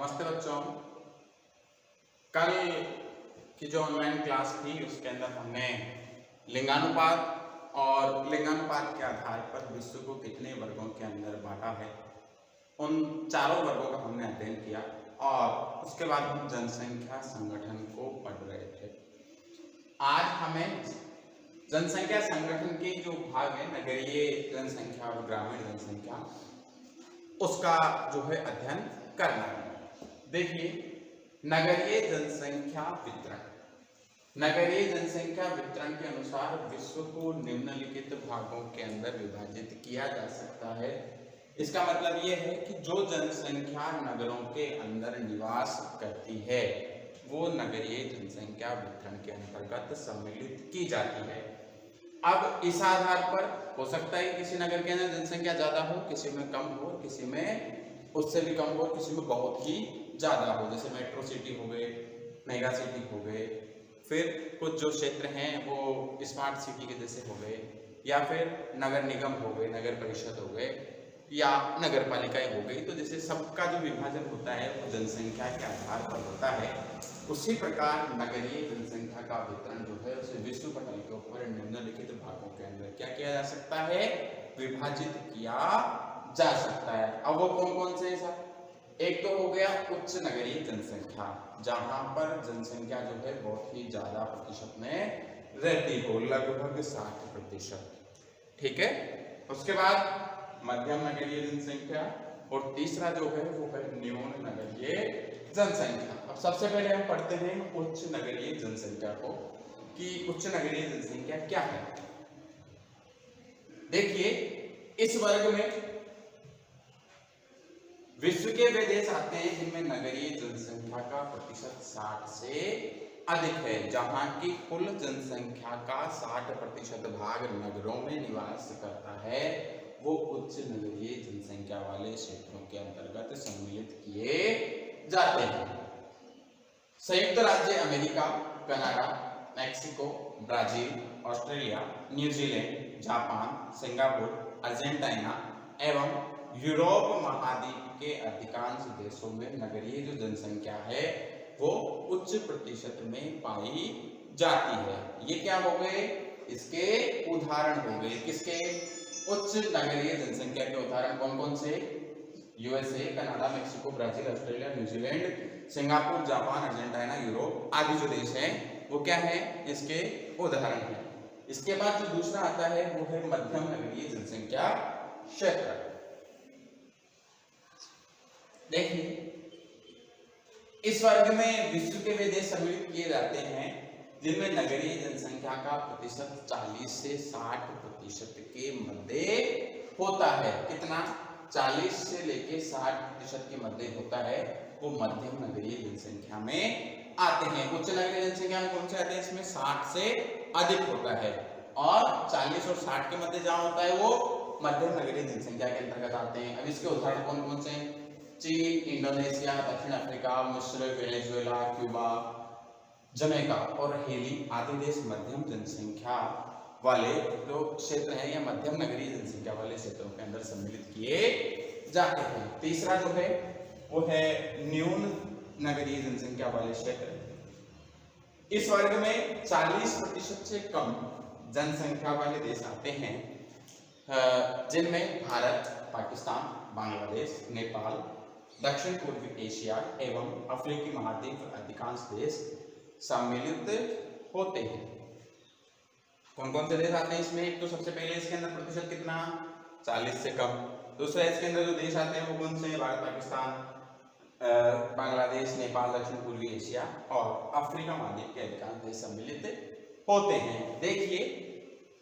नमस्ते बच्चों। कल की जो ऑनलाइन क्लास थी उसके अंदर हमने लिंगानुपात और लिंगानुपात के आधार पर विश्व को कितने वर्गों के अंदर बांटा है, उन चारों वर्गों का हमने अध्ययन किया और उसके बाद हम जनसंख्या संगठन को पढ़ रहे थे। आज हमें जनसंख्या संगठन के जो भाग है, नगरीय जनसंख्या और ग्रामीण जनसंख्या, उसका जो है अध्ययन करना है। देखिए, नगरीय जनसंख्या वितरण। नगरीय जनसंख्या वितरण के अनुसार विश्व को निम्नलिखित भागों के अंदर विभाजित किया जा सकता है। इसका मतलब ये है कि जो जनसंख्या नगरों के अंदर निवास करती है वो नगरीय जनसंख्या वितरण के अंतर्गत सम्मिलित की जाती है। अब इस आधार पर हो सकता है किसी नगर के अंदर जनसंख्या ज्यादा हो, किसी में कम हो, किसी में उससे भी कम हो, किसी में बहुत ही ज्यादा हो। जैसे मेट्रो सिटी हो गए, मेगा सिटी हो गए, फिर कुछ जो क्षेत्र हैं वो स्मार्ट सिटी के जैसे हो गए, या फिर नगर निगम हो गए, नगर परिषद हो गए, या नगर पालिकाएं हो गई। तो जैसे सबका जो विभाजन होता है वो जनसंख्या के आधार पर होता है, उसी प्रकार नगरीय जनसंख्या का वितरण जो है उसे विश्व पटल के ऊपर निम्नलिखित भागों के अंदर क्या किया जा सकता है, विभाजित किया जा सकता है। अब वो कौन कौन से हैं? एक तो हो गया उच्च नगरीय जनसंख्या, जहां पर जनसंख्या जो है बहुत ही ज्यादा प्रतिशत में रहती हो, लगभग 60%। ठीक है। उसके बाद मध्यम नगरीय जनसंख्या, और तीसरा जो है वो है न्यून नगरीय जनसंख्या। अब सबसे पहले हम पढ़ते हैं उच्च नगरीय जनसंख्या को, कि उच्च नगरीय जनसंख्या क्या है। देखिए, इस वर्ग में विश्व के वे देश आते हैं जिनमें नगरीय जनसंख्या का प्रतिशत 60 से अधिक है, जहां की कुल जनसंख्या का 60% भाग नगरों में निवास करता है, वो उच्च नगरीय जनसंख्या वाले क्षेत्रों के अंतर्गत सम्मिलित किए जाते हैं। संयुक्त राज्य America, Canada, Mexico, Brazil, Australia, New Zealand, Japan, Singapore, Argentina एवं यूरोप महाद्वीप के अधिकांश देशों में नगरीय जो जनसंख्या है वो उच्च प्रतिशत में पाई जाती है। ये क्या हो गए? इसके उदाहरण हो गए। किसके? उच्च नगरीय जनसंख्या के उदाहरण कौन कौन से? USA, Canada, Mexico, Brazil, Australia, New Zealand, Singapore, Japan, Argentina, Europe आदि जो देश हैं वो क्या है? इसके उदाहरण है। इसके बाद जो दूसरा आता है वो है मध्यम नगरीय जनसंख्या क्षेत्र। देखिए, इस वर्ग में विश्व के वे देश सम्मिलित किए जाते हैं जिनमें नगरीय जनसंख्या का प्रतिशत 40 से 60% के मध्य होता है। कितना? 40 से लेके 60% के मध्य होता है, वो मध्यम नगरीय जनसंख्या में आते हैं। उच्च नगरीय जनसंख्या में कौन से आते हैं? इसमें 60 से अधिक होता है, और 40 और 60 के मध्य जहां होता है वो मध्यम नगरीय जनसंख्या के अंतर्गत आते हैं। अब इसके उदाहरण कौन कौन से हैं? चीन, इंडोनेशिया, दक्षिण अफ्रीका, मिस्र, वेनेजुएला, क्यूबा, जमैका और हेली आदि देश मध्यम जनसंख्या वाले जो क्षेत्र हैं या मध्यम नगरीय जनसंख्या वाले क्षेत्रों के अंदर सम्मिलित किए जाते हैं। तीसरा जो है वो है न्यून नगरीय जनसंख्या वाले क्षेत्र। इस वर्ग में 40% से कम जनसंख्या वाले देश आते हैं, जिनमें भारत, पाकिस्तान, बांग्लादेश, नेपाल, दक्षिण पूर्वी एशिया एवं अफ्रीकी महाद्वीप अधिकांश देश सम्मिलित होते हैं। कौन कौन से देश आते हैं इसमें? एक तो सबसे पहले इसके अंदर प्रतिशत कितना? 40 से कम। दूसरा इसके अंदर जो देश आते हैं वो कौन से? भारत, पाकिस्तान, बांग्लादेश, नेपाल, दक्षिण पूर्वी एशिया और अफ्रीका महाद्वीप के अधिकांश देश सम्मिलित होते हैं। देखिए,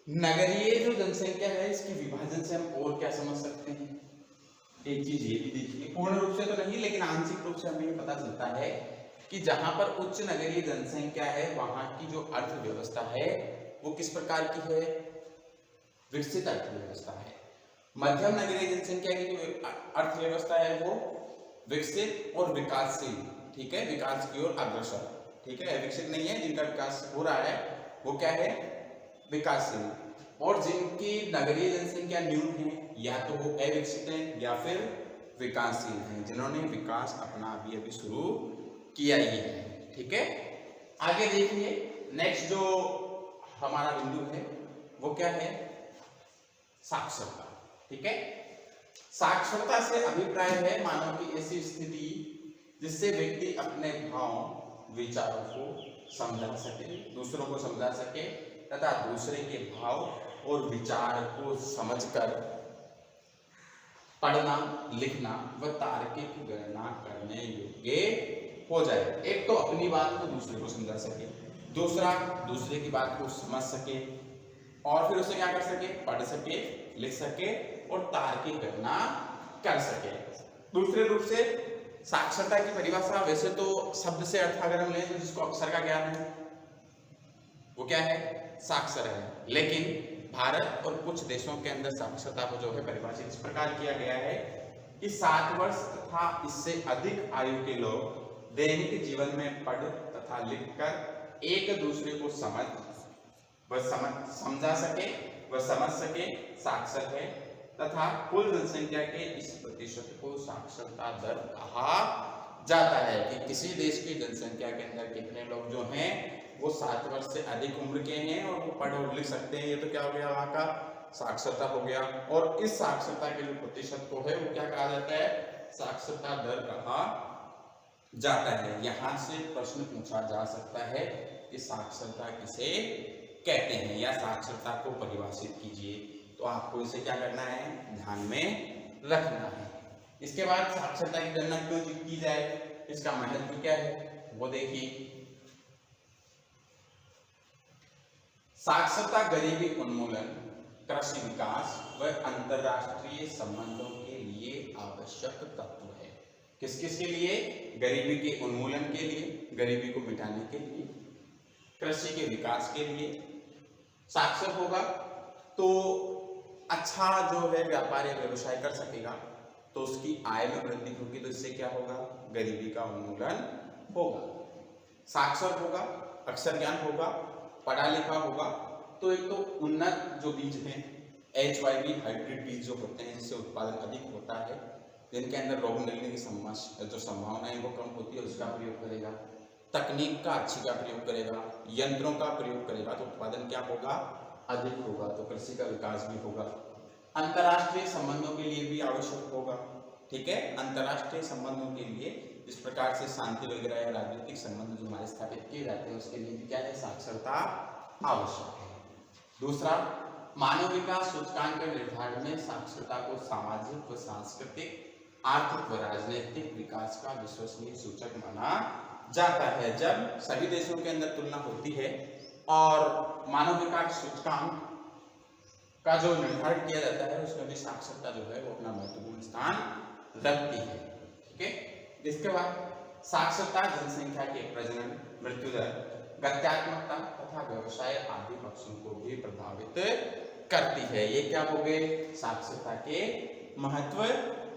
नगरीय जो जनसंख्या है इसके विभाजन से हम और क्या समझ सकते हैं? एक चीज ये भी देखिए, पूर्ण रूप से तो नहीं लेकिन आंशिक रूप से हमें ये पता चलता है कि जहां पर उच्च नगरीय जनसंख्या है वहां की जो अर्थव्यवस्था है वो किस प्रकार की है? विकसित अर्थव्यवस्था है। मध्यम नगरीय जनसंख्या की जो अर्थव्यवस्था है वो विकसित और विकासशील, ठीक है, विकास की ओर अग्रसर, ठीक है। विकसित नहीं है, जिनका विकास हो रहा है वो क्या है? विकासशील। और जिनकी नगरीय जनसंख्या न्यून है या तो वो अविकसित है या फिर विकासशील हैं, जिन्होंने विकास अपना अभी अभी शुरू किया ही है। ठीक है, आगे देखिए नेक्स्ट जो हमारा बिंदु है वो क्या है, साक्षरता। ठीक है, साक्षरता से अभिप्राय है मानव की ऐसी स्थिति जिससे व्यक्ति अपने भाव विचारों को समझा सके, दूसरों को समझा सके तथा दूसरे के भाव और विचार को समझकर पढ़ना, लिखना व तार्किक गणना करने योग्य हो जाए। एक तो अपनी बात को दूसरे को समझा सके, दूसरा दूसरे की बात को समझ सके और फिर उसे क्या कर सके, पढ़ सके, लिख सके और तार्किक गणना कर सके। दूसरे रूप से साक्षरता की परिभाषा वैसे तो शब्द से अर्थ अगर हम लें तो जिसको अक्षर का ज्ञान है वो क्या है, साक्षर है। लेकिन भारत और कुछ देशों के अंदर साक्षरता को जो है परिभाषित इस प्रकार किया गया है कि 7 वर्ष तथा इससे अधिक आयु के लोग दैनिक जीवन में पढ़ तथा लिखकर एक दूसरे को समझा सके व समझ सके साक्षर है तथा कुल जनसंख्या के इस प्रतिशत को साक्षरता दर कहा जाता है कि किसी देश की जनसंख्या के अंदर कितने लोग जो हैं वो 7 वर्ष से अधिक उम्र के हैं और वो पढ़ और लिख सकते हैं, ये तो क्या हो गया, वहां का साक्षरता हो गया। और इस साक्षरता के जो प्रतिशत को है वो क्या कहा जाता है, साक्षरता दर कहा जाता है। यहां से प्रश्न पूछा जा सकता है कि साक्षरता किसे कहते हैं या साक्षरता को परिभाषित कीजिए, तो आपको इसे क्या करना है, ध्यान में रखना है। इसके बाद साक्षरता की गणना क्यों की जाए, इसका महत्व क्या है वो देखिए। साक्षरता गरीबी उन्मूलन, कृषि विकास व अंतरराष्ट्रीय संबंधों के लिए आवश्यक तत्व है। किस किस के लिए, गरीबी के उन्मूलन के लिए, गरीबी को मिटाने के लिए, कृषि के विकास के लिए। साक्षर होगा तो अच्छा जो है व्यापार या व्यवसाय कर सकेगा, तो उसकी आय में वृद्धि होगी, तो इससे क्या होगा, गरीबी का उन्मूलन होगा। साक्षर होगा, अक्षर ज्ञान होगा, पढ़ा लिखा होगा, तो एक तो उन्नत जो बीज हैं HYB हाइब्रिड बीज जो होते हैं जिससे उत्पादन अधिक होता है, जिनके अंदर रोग मिलने की जो संभावना है वो कम होती है, उसका प्रयोग करेगा। तकनीक का अच्छी का प्रयोग करेगा, यंत्रों का प्रयोग करेगा, तो उत्पादन क्या होगा, अधिक होगा, तो कृषि का विकास भी होगा। अंतर्राष्ट्रीय संबंधों के लिए भी आवश्यक होगा। ठीक है, अंतर्राष्ट्रीय संबंधों के लिए इस प्रकार से शांति वगैरह या राजनीतिक संबंध जो हमारे स्थापित किए जाते हैं उसके लिए भी क्या है, साक्षरता आवश्यक है। दूसरा, मानव विकास सूचकांक के निर्धारण में साक्षरता को सामाजिक व सांस्कृतिक, आर्थिक व राजनीतिक विकास का विश्वसनीय सूचक माना जाता है। जब सभी देशों के अंदर तुलना होती है और मानव विकास सूचकांक का जो निर्धारण किया जाता है उसमें भी साक्षरता जो है वो अपना महत्वपूर्ण स्थान रखती है। ठीक है, इसके बाद साक्षरता जनसंख्या के प्रजनन, मृत्यु दर, गत्यात्मकता तथा व्यवसाय आदि पक्षों को भी प्रभावित करती है। ये क्या हो गए, साक्षरता के महत्व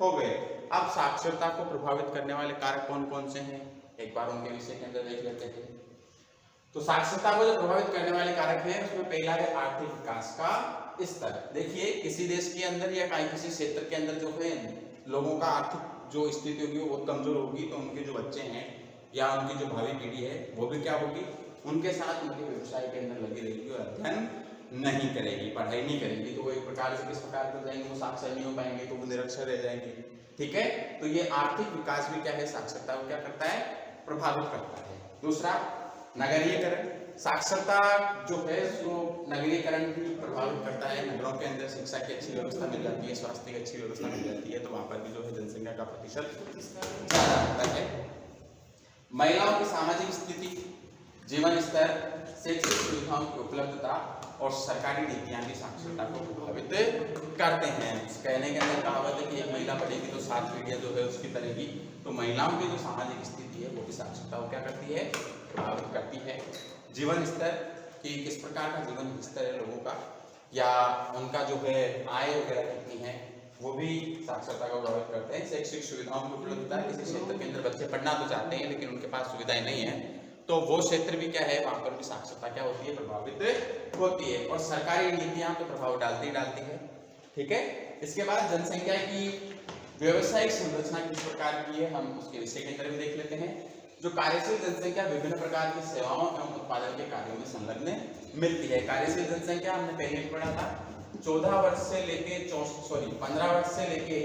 हो गए। अब साक्षरता को प्रभावित करने वाले कारक कौन कौन से हैं, एक बार उनके विषय के अंदर देख लेते हैं। तो साक्षरता को जो प्रभावित करने वाले कारक हैं उसमें पहला है आर्थिक विकास का स्तर। देखिए, किसी देश के अंदर या किसी क्षेत्र के अंदर जो है लोगों का आर्थिक जो स्थिति होगी वो बहुत कमजोर होगी, तो उनके जो बच्चे हैं या उनकी जो भावी पीढ़ी है वो भी क्या होगी, उनके साथ उनके व्यवसाय के अंदर लगी रहेगी और अध्ययन नहीं करेगी, पढ़ाई नहीं करेगी, तो वो एक प्रकार से किस प्रकार कर जाएंगे, वो साक्षर नहीं हो पाएंगे, तो वो निरक्षर रह जाएंगे। ठीक है, तो ये आर्थिक विकास भी क्या है, साक्षरता को क्या करता है, प्रभावित करता है। दूसरा, नगरीयकरण। साक्षरता जो है उसको नगरीकरण भी प्रभावित करता है। नगरों के अंदर शिक्षा की अच्छी व्यवस्था मिल जाती है, स्वास्थ्य की अच्छी व्यवस्था मिल जाती है, तो वहां पर भी जो है जनसंख्या का प्रतिशत ज्यादा होता है। महिलाओं की सामाजिक स्थिति, जीवन स्तर, शैक्षिक सुविधाओं की उपलब्धता और सरकारी नीतियां भी साक्षरता को प्रभावित करते हैं। कहने के अंदर कहावत है कि एक महिला पढ़ेगी तो 7 पीढ़ियां जो है उसकी तरेगी, तो महिलाओं की जो सामाजिक स्थिति है वो भी साक्षरता को क्या करती है, प्रभावित करती है। जीवन स्तर कि किस प्रकार का जीवन स्तर है लोगों का, या उनका जो है आय वगैरह कितनी है, वो भी साक्षरता को प्रभावित करते हैं। शैक्षिक सुविधाओं की उपलब्धता, किसी क्षेत्र के अंदर बच्चे पढ़ना तो चाहते हैं लेकिन उनके पास सुविधाएं नहीं है, तो वो क्षेत्र भी क्या है, वहां पर भी साक्षरता क्या होती है, प्रभावित होती है। और सरकारी नीतियां तो प्रभाव डालती है। ठीक है, इसके बाद जनसंख्या की व्यवसायिक संरचना किस प्रकार की है हम उसके विषय के अंदर भी देख लेते हैं। जो कार्यशील जनसंख्या विभिन्न प्रकार की सेवाओं एवं उत्पादन के कार्यों में संलग्न मिलती है। कार्यशील जनसंख्या हमने पहले ही पढ़ा था 14 वर्ष से लेके 15 वर्ष से लेके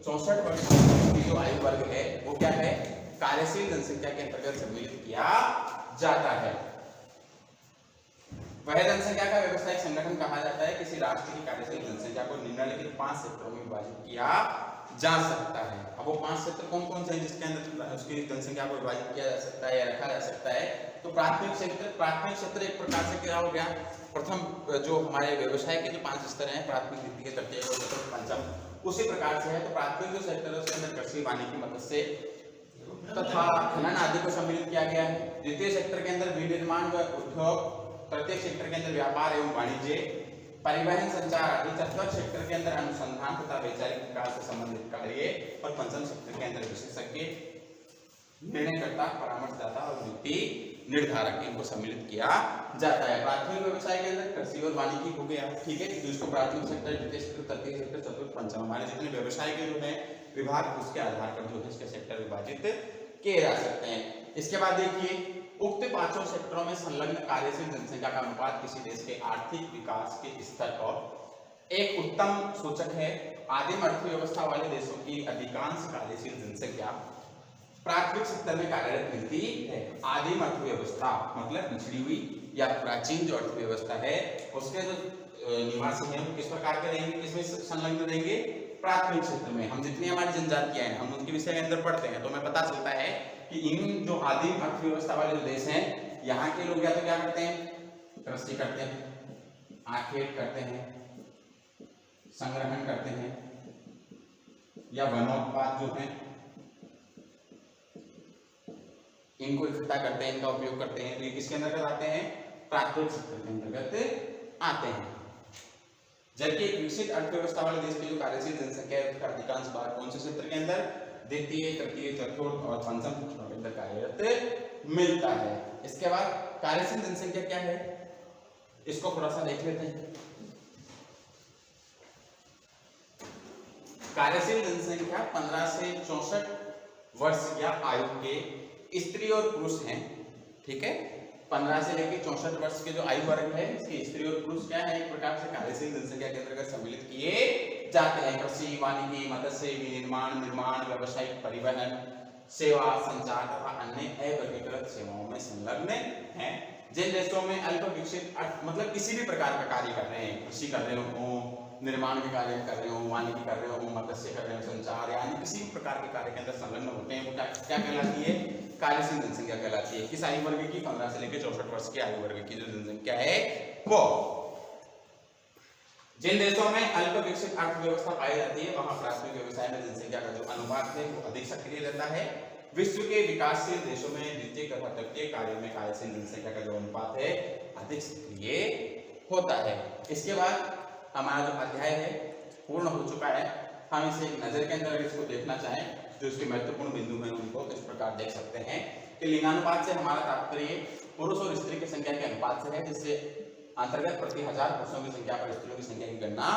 64 वर्ष की जो आयु वर्ग है वो क्या है, कार्यशील जनसंख्या के अंतर्गत सम्मिलित किया जाता है। वह जनसंख्या का व्यवसायिक संगठन कहा जाता है। किसी राष्ट्र की कार्यशील जनसंख्या को निम्नलिखित 5 क्षेत्रों में विभाजित किया जा सकता है। अब वो 5 क्षेत्र कौन कौन से हैं जिसके अंदर उसकी जनसंख्या को विभाजित किया जा सकता है या रखा जा सकता है? तो प्राथमिक क्षेत्र एक प्रकार से क्या हो गया, प्रथम जो हमारे व्यवसाय के जो 5 स्तर हैं, प्राथमिक, द्वितीय, तृतीय और चतुर्थ, पंचम, उसी प्रकार से है। तो प्राथमिक जो सेक्टर है उसके अंदर कृषि, वानिकी, मत्स्य तथा खनन आदि को सम्मिलित किया गया है। द्वितीय सेक्टर के अंदर विनिर्माण व उद्योग, तृतीय सेक्टर के अंदर व्यापार एवं वाणिज्य, परिवहन, संचार आदि, चतुर्थ सेक्टर के अंदर अनुसंधान तथा वैचारिक विकास से संबंधित कार्य और पंचम सेक्टर के अंदर विशेषज्ञ, निर्णयकर्ता, परामर्शदाता और नीति निर्धारक, इनको सम्मिलित किया जाता है। प्राथमिक व्यवसाय के अंदर कृषि और वानिकी हो गया, ठीक है, जिसको प्राथमिक सेक्टर, द्वितीय सेक्टर, तृतीय सेक्टर, चतुर्थ, पंचम, हमारे जितने व्यवसाय के जो है विभाग उसके आधार पर जो है इसके सेक्टर विभाजित किए जा सकते हैं। इसके बाद देखिए उक्त पांचों सेक्टरों में संलग्न कार्यशील जनसंख्या का अनुपात किसी देश के आर्थिक विकास के स्तर पर एक उत्तम सूचक है। आदिम अर्थव्यवस्था वाले देशों की अधिकांश कार्यशील जनसंख्या प्राथमिक सेक्टर में कार्यरत मिलती है। आदिम अर्थव्यवस्था मतलब पिछड़ी हुई या प्राचीन जो अर्थव्यवस्था है उसके जो निवासी हैं वो किस प्रकार के रहेंगे, किसमें संलग्न रहेंगे, प्राथमिक क्षेत्र में। हम जितनी हमारी जनजातियां हैं हम उनके विषय के अंदर पढ़ते हैं तो हमें पता चलता है कि इन जो आदिम अर्थव्यवस्था वाले जो देश हैं यहाँ के लोग या तो क्या करते हैं, कृषि करते हैं, आखेट करते हैं, संग्रहण करते हैं या वनोत्पाद जो है इनको इकट्ठा करते हैं, इनका उपयोग करते हैं। तो ये किसके अंतर्गत आते हैं, प्राथमिक सेक्टर के अंतर्गत आते हैं। जबकि एक विकसित अर्थव्यवस्था वाले देश की जो कार्यशील जनसंख्या है उसका अधिकांश भाग कौन से क्षेत्र के अंदर, द्वितीय, तृतीय, चतुर्थ और पंचम क्षेत्रों के अंदर कार्यरत मिलता है। इसके बाद कार्यशील जनसंख्या क्या है इसको थोड़ा सा देख लेते हैं। कार्यशील जनसंख्या 15 से 64 वर्ष या आयु के स्त्री और पुरुष हैं, ठीक है। 15 से लेकर 64 वर्ष के जो आयु वर्ग है इसके स्त्री और पुरुष क्या है, एक प्रकार से कार्यशील जनसंख्या के अंतर्गत सम्मिलित किए जाते हैं। कृषि, वानिकी, मत्स्य, विनिर्माण, निर्माण, व्यावसायिक, परिवहन, सेवा, संचार तथा अन्य अवर्गीकृत सेवाओं में संलग्न हैं। जिन देशों में अल्प विकसित मतलब किसी भी प्रकार का कार्य कर रहे हैं, कृषि कर रहे हो, निर्माण के कार्य कर रहे हो, वानिकी कर रहे हो, मत्स्य कर रहे हो, संचार यानी किसी भी प्रकार के कार्य के अंदर संलग्न होते हैं वो क्या कहलाती है, कार्यशील जनसंख्या कहलाती है। किस आयु वर्ग की, 15 से लेकर 64 वर्ष की आयु वर्ग की जो जनसंख्या है वो। जिन देशों में अल्प विकसित अर्थव्यवस्था पाई जाती है वहां प्राथमिक व्यवसाय में जनसंख्या का जो अनुपात है वो अधिक सक्रिय रहता है। विश्व के विकासशील देशों में द्वितीय तथा तृतीय कार्यों में कार्यशील जनसंख्या का जो अनुपात है अधिक सक्रिय होता है। इसके बाद हमारा जो अध्याय है पूर्ण हो चुका है। हम इसे एक नजर के अंदर इसको देखना चाहें जो इसके महत्वपूर्ण बिंदु हैं उनको इस प्रकार देख सकते हैं कि लिंगानुपात से हमारा तात्पर्य पुरुष और स्त्री की संख्या के अनुपात से है, जिससे अंतर्गत प्रति 1000 पुरुषों की संख्या पर स्त्रियों की संख्या की गणना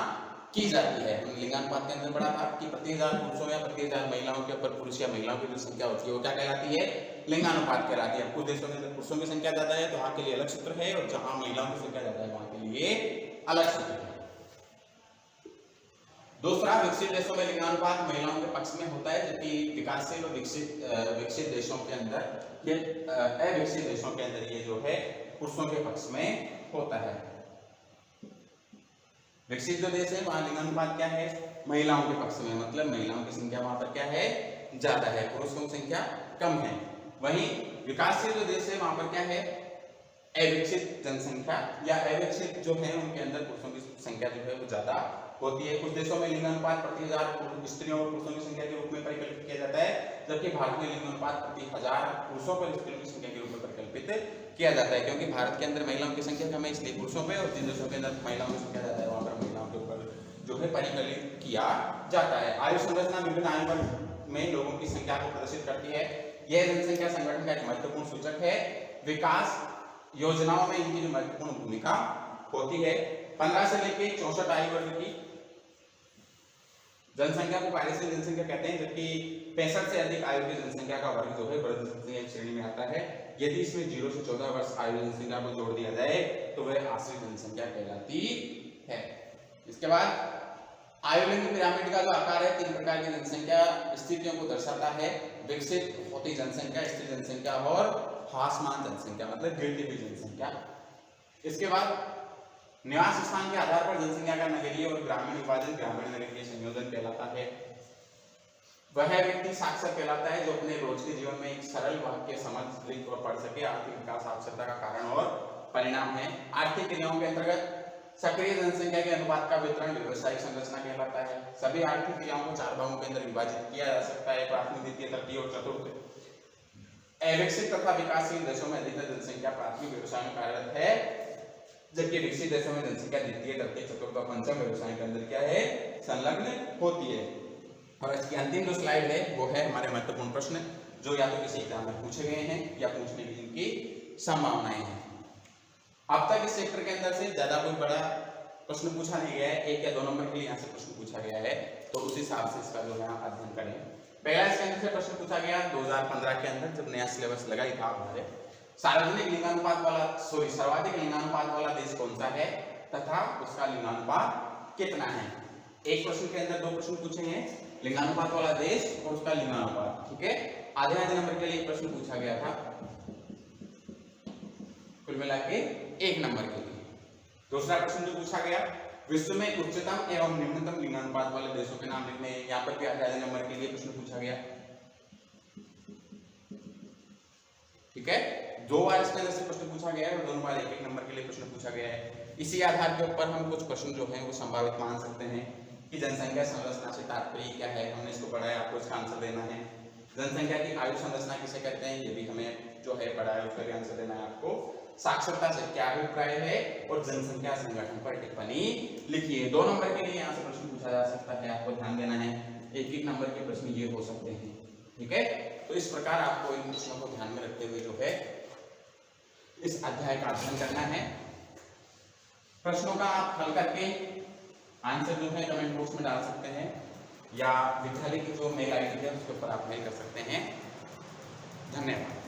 की जाती है। हम लिंगानुपात के अंदर पढ़ा था कि प्रति 1000 पुरुषों या प्रति 1000 महिलाओं के ऊपर पुरुष या महिलाओं की जो संख्या होती है वो क्या कहलाती है, लिंगानुपात कहलाती है। कुछ देशों के अंदर पुरुषों की संख्या ज्यादा है तो वहां के लिए अलग सूत्र है और जहां महिलाओं की संख्या ज्यादा है वहां के लिए अलग सूत्र है। दूसरा, विकसित देशों में लिंगानुपात महिलाओं के पक्ष में होता है, जबकि विकासशील और विकसित देशों के अंदर ये अविकसित देशों के अंदर ये जो है पुरुषों के पक्ष में होता है। विकसित जो देश है वहां लिंगानुपात क्या है, महिलाओं के पक्ष में, मतलब महिलाओं की संख्या वहां पर क्या है, ज्यादा है, पुरुषों की संख्या कम है। वहीं विकासशील जो देश है वहां पर क्या है, अविकसित जनसंख्या या अविकसित जो है उनके अंदर पुरुषों की संख्या जो है वो ज्यादा होती है। कुछ देशों में लिंगानुपात प्रति 1000 स्त्रियों और पुरुषों की संख्या के रूप में परिकल्पित किया जाता है, जबकि भारत में लिंगानुपात प्रति 1000 पुरुषों पर स्त्रियों की संख्या के रूप में परिकल्पित किया जाता है, क्योंकि भारत के अंदर महिलाओं की संख्या कम है इसलिए पुरुषों पे, और जिन देशों के अंदर महिलाओं की संख्या ज्यादा है वहां पर महिलाओं के ऊपर जो है परिकलित किया जाता है। आयु संरचना विभिन्न आयु वर्ग में लोगों की संख्या को प्रदर्शित करती है। यह जनसंख्या संगठन का एक महत्वपूर्ण सूचक है। विकास योजनाओं में इनकी जो महत्वपूर्ण भूमिका होती है। 15 से लेकर 64 आयु वर्ग की जनसंख्या को कार्यशील जनसंख्या कहते हैं, जबकि 65 से अधिक आयु की जनसंख्या का वर्ग जो है वृद्ध जनसंख्या श्रेणी में आता है। यदि इसमें 0 से 14 वर्ष आयु जनसंख्या को जोड़ दिया जाए तो वह आश्रित जनसंख्या कहलाती है। इसके बाद आयुर्लिंग पिरामिड का जो आकार है 3 प्रकार की जनसंख्या स्थितियों को दर्शाता है। विकसित होती जनसंख्या, स्थिर जनसंख्या और ह्रासमान जनसंख्या मतलब गिरती हुई जनसंख्या। इसके बाद निवास स्थान के आधार पर जनसंख्या का नगरीय और ग्रामीण विभाजन ग्रामीण नगरीय संयोजन कहलाता है। वह व्यक्ति साक्षर कहलाता है जो अपने रोज के जीवन में एक सरल वाक्य समझ लिख और पढ़ सके। आर्थिक विकास साक्षरता का कारण और परिणाम है। आर्थिक क्रियाओं के अंतर्गत सक्रिय जनसंख्या के अनुपात का वितरण व्यवसायिक संरचना कहलाता है। सभी आर्थिक क्रियाओं को 4 भागों के अंदर विभाजित किया जा सकता है, प्राथमिक, द्वितीय, तृतीय और चतुर्थ। अविकसित तथा विकासशील देशों में अधिकतर जनसंख्या प्राथमिक व्यवसाय में कार्यरत है, जबकि विकसित देशों में जनसंख्या द्वितीय, तृतीय, चतुर्थ और पंचम व्यवसाय के अंदर क्या है, संलग्न होती है। और इसकी अंतिम जो स्लाइड है वो है हमारे महत्वपूर्ण प्रश्न, जो या तो किसी एग्जाम में पूछे गए हैं या पूछने की इनकी संभावनाएं हैं। अब तक इस सेक्टर के अंदर से ज्यादा कोई बड़ा प्रश्न पूछा नहीं गया है, 1 या 2 नंबर के लिए यहाँ से प्रश्न पूछा गया है, तो उस हिसाब से इसका जो है आप अध्ययन करें। पहला इसके अंदर से प्रश्न पूछा गया 2015 के अंदर, जब नया सिलेबस लगा ही था हमारे। सार्वजनिक लिंगानुपात वाला सर्वाधिक लिंगानुपात वाला देश कौन सा है तथा उसका लिंगानुपात कितना है। एक प्रश्न के अंदर 2 प्रश्न पूछे हैं, लिंगानुपात वाला देश और उसका लिंगानुपात, ठीक है। आधे नंबर के लिए एक प्रश्न पूछा गया था, कुल मिला के 1 नंबर के लिए। दूसरा प्रश्न जो पूछा गया, विश्व में उच्चतम एवं निम्नतम लिंगानुपात वाले देशों के नाम लिखने हैं। यहाँ पर भी आधे नंबर के लिए प्रश्न पूछा गया, ठीक है। 2 बार इसके अंदर से प्रश्न पूछा गया है और दोनों बार 1-1 नंबर के लिए प्रश्न पूछा गया है। इसी आधार के ऊपर हम कुछ प्रश्न जो है वो संभावित मान सकते हैं कि जनसंख्या संरचना से तात्पर्य क्या है। हमने इसको पढ़ा है, आपको इसका आंसर देना है। जनसंख्या की आयु संरचना किसे कहते हैं, ये भी हमें जो है पढ़ा है, उसका भी आंसर देना है आपको। साक्षरता से क्या अभिप्राय है और जनसंख्या संगठन पर टिप्पणी लिखिए। 2 नंबर के लिए यहाँ से प्रश्न पूछा जा सकता है, आपको ध्यान देना है। 1-1 नंबर के प्रश्न ये हो सकते हैं, ठीक है। तो इस प्रकार आपको इन प्रश्नों को ध्यान में रखते हुए जो है इस अध्याय का अध्ययन करना है। प्रश्नों का आप हल करके आंसर जो है कमेंट बॉक्स में डाल सकते हैं या विद्यालय की जो मेल आईडी है उसके ऊपर आप मेल कर सकते हैं। धन्यवाद।